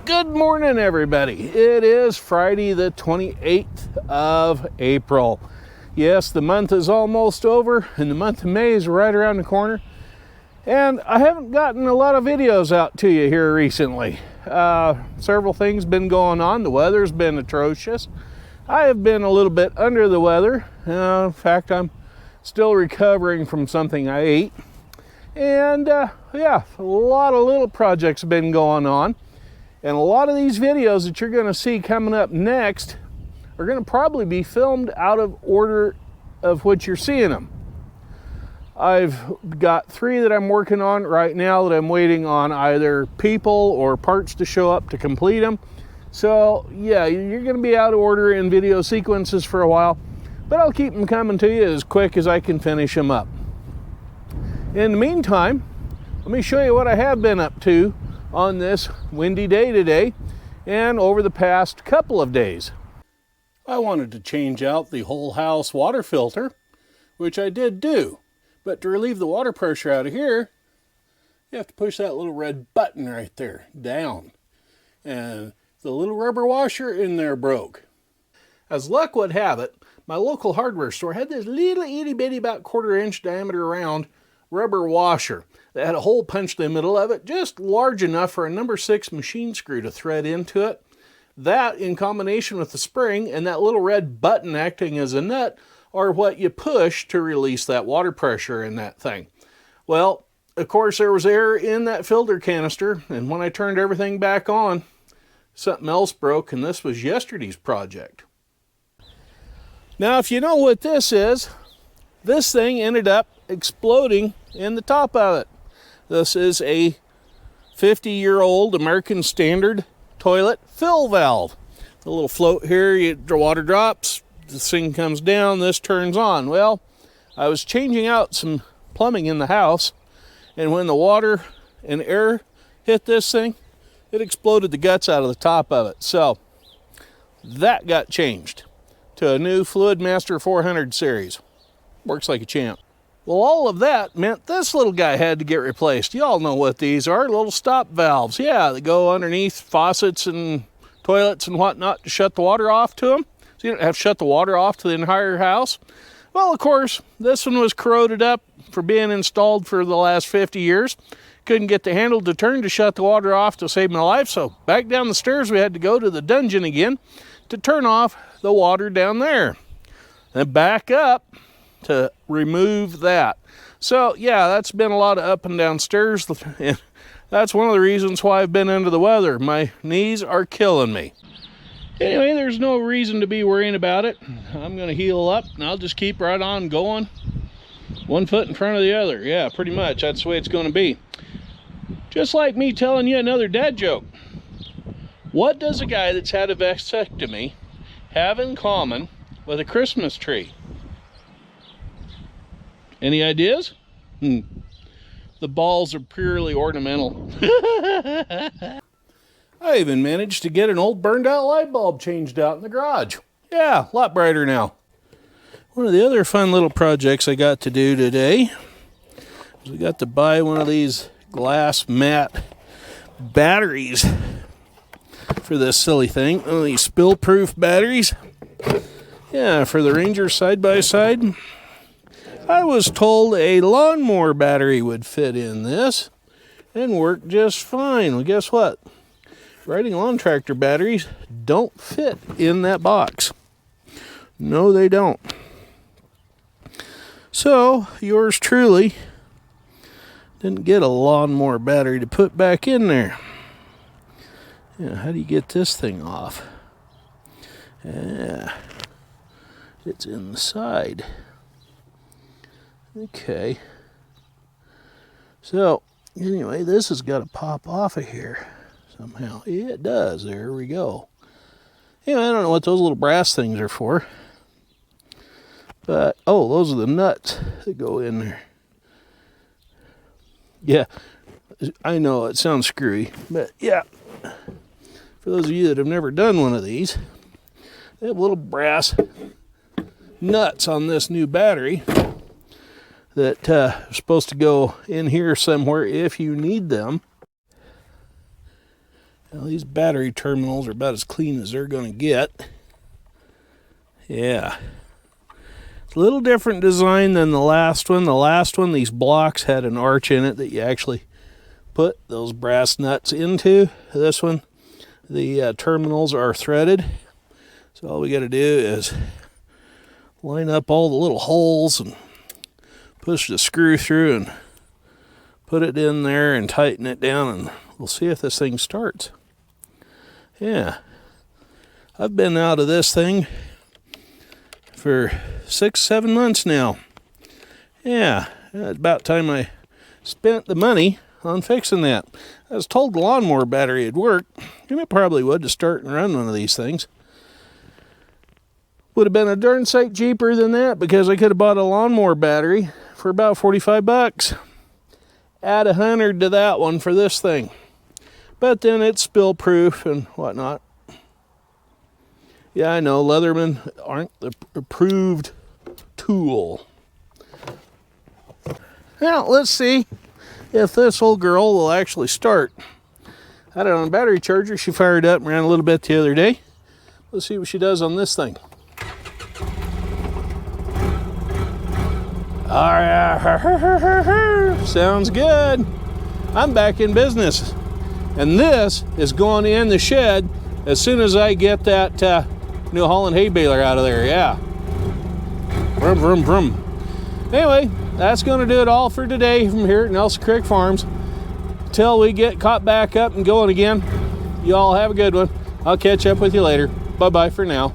Good morning, everybody. It is Friday the 28th of April. Yes, the month is almost over and the month of May is right around the corner. And I haven't gotten a lot of videos out to you here recently. Several things been going on. The weather's been atrocious. I have been a little bit under the weather. In fact, I'm still recovering from something I ate. And yeah, a lot of little projects have been going on. And a lot of these videos that you're going to see coming up next are going to probably be filmed out of order of which you're seeing them. I've got 3 that I'm working on right now that I'm waiting on either people or parts to show up to complete them. So yeah, you're going to be out of order in video sequences for a while, but I'll keep them coming to you as quick as I can finish them up. In the meantime, let me show you what I have been up to on this windy day today and over the past couple of days. I wanted to change out the whole house water filter, which I did do. But to relieve the water pressure out of here, you have to push that little red button right there down. And the little rubber washer in there broke. As luck would have it, my local hardware store had this little itty bitty, about 1/4 inch diameter round rubber washer that had a hole punched in the middle of it, just large enough for a number 6 machine screw to thread into it. That, in combination with the spring and that little red button acting as a nut, are what you push to release that water pressure in that thing. Well, of course, there was air in that filter canister, and when I turned everything back on, something else broke, and this was yesterday's project. Now, if you know what this is, this thing ended up exploding in the top of it. This is a 50-year-old American Standard toilet fill valve. The little float here, the water drops, this thing comes down, this turns on. Well, I was changing out some plumbing in the house, and when the water and air hit this thing, it exploded the guts out of the top of it. So that got changed to a new Fluid Master 400 series. Works like a champ. Well, all of that meant this little guy had to get replaced. You all know what these are, little stop valves. Yeah, they go underneath faucets and toilets and whatnot to shut the water off to them. So you don't have to shut the water off to the entire house. Well, of course, this one was corroded up for being installed for the last 50 years. Couldn't get the handle to turn to shut the water off to save my life, so back down the stairs we had to go to the dungeon again to turn off the water down there. Then back up to remove that. So yeah, that's been a lot of up and down stairs. And that's one of the reasons why I've been under the weather. My knees are killing me. Anyway, there's no reason to be worrying about it. I'm going to heal up and I'll just keep right on going. 1 foot in front of the other. Yeah, pretty much. That's the way it's going to be. Just like me telling you another dad joke. What does a guy that's had a vasectomy have in common with a Christmas tree? Any ideas? The balls are purely ornamental. I even managed to get an old burned out light bulb changed out in the garage. Yeah, a lot brighter now. One of the other fun little projects I got to do today is we got to buy one of these glass mat batteries for this silly thing. One of these spill-proof batteries. Yeah, for the Ranger side-by-side. I was told a lawnmower battery would fit in this and work just fine. Well, guess what? Riding lawn tractor batteries don't fit in that box. No, they don't. So, yours truly didn't get a lawnmower battery to put back in there. Yeah, how do you get this thing off? Yeah, it's in the side. Okay. So, anyway, this has got to pop off of here somehow. Yeah, it does. There we go. Anyway, I don't know what those little brass things are for. But, oh, those are the nuts that go in there. Yeah, I know it sounds screwy, but yeah. For those of you that have never done one of these, they have little brass nuts on this new battery that are supposed to go in here somewhere if you need them. Well, these battery terminals are about as clean as they're going to get. Yeah. It's a little different design than the last one. The last one, these blocks had an arch in it that you actually put those brass nuts into. This one, the terminals are threaded. So all we got to do is line up all the little holes and push the screw through and put it in there and tighten it down, and we'll see if this thing starts. Yeah, I've been out of this thing for 6-7 months now. Yeah, it's about time I spent the money on fixing that. I was told the lawnmower battery would work, and it probably would to start and run one of these things. Would have been a darn sight cheaper than that, because I could have bought a lawnmower battery for about 45 bucks. Add 100 to that one for this thing. But then it's spill proof and whatnot. Yeah, I know, Leatherman aren't the approved tool. Now, let's see if this old girl will actually start. I had it on a battery charger. She fired up and ran a little bit the other day. Let's see what she does on this thing. All right, sounds good. I'm back in business. And this is going in the shed as soon as I get that New Holland hay baler out of there, yeah. Vroom, vroom, vroom. Anyway, that's going to do it all for today from here at Nelson Creek Farms. Till we get caught back up and going again, you all have a good one. I'll catch up with you later. Bye-bye for now.